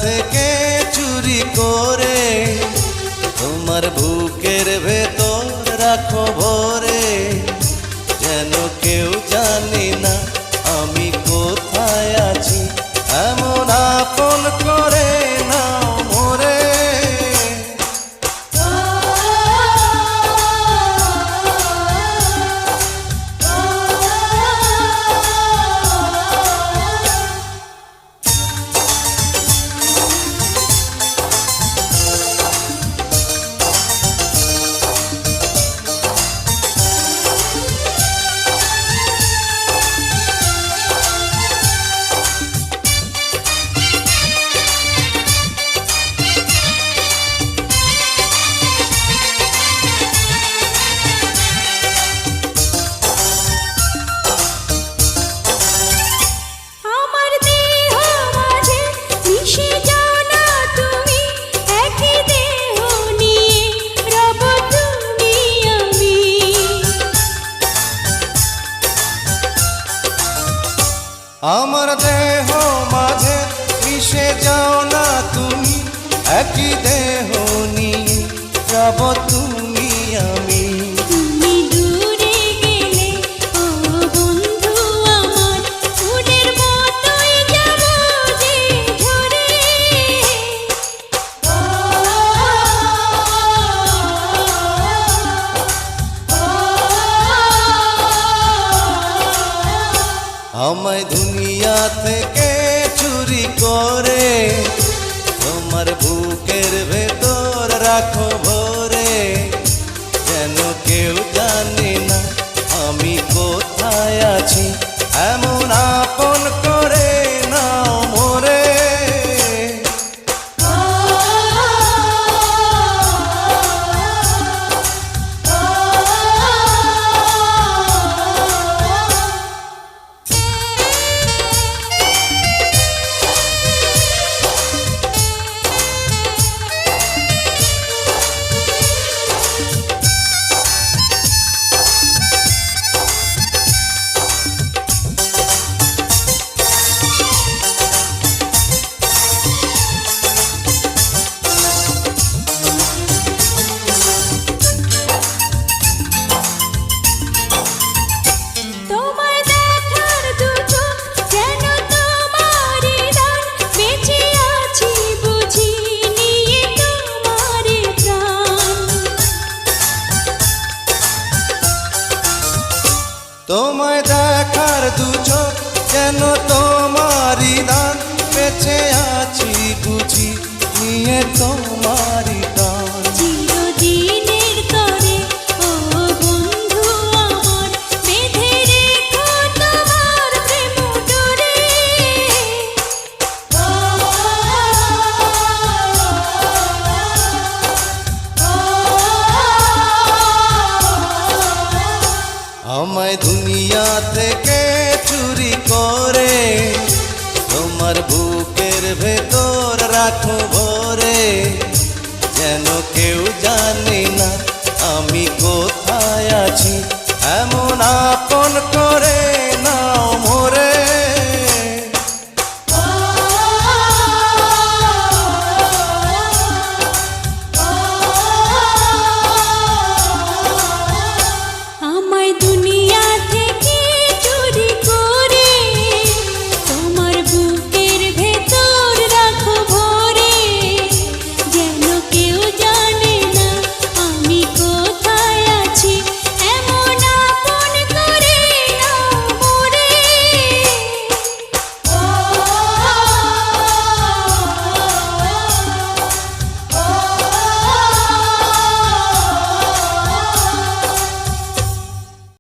থেকে চুরি করে তোমার বুকের ভেতর রাখো ভরে, যেন কেউ জানি না আমি কোথায় আছি, এমন আপন করে নাও মোরে। আমার দেহ মাঝে মিশে যাও না তুমি, একই দেহ নিয়ে যাব তুমি আমি। তুমি দূরে গেলে ও বন্ধু আমার, ফুলের মতোই যাব যে ঝরে। আমায় দুনিয়া থেকে চুরি করে তোমার বুকের ভেতর রাখো ভরে, যেন কেউ জানে না আমি কোথায় আছি, এমন আপন করে নাও মোরে। তোমায় দেখার দু চোখ যেন তোমারই দান, বেঁচে আছি বুঝি নিয়ে তোমারই দান। চিরদিনের তরে ও বন্ধু আমার, বেঁধে রেখো তোমার প্রেম ডোরে। আমায় দুনিয়া থেকে চুরি করে তোমার বুকের ভেতর রাখো ভরে, যেন কেউ জানে না আমি কোথায় আছি, এমন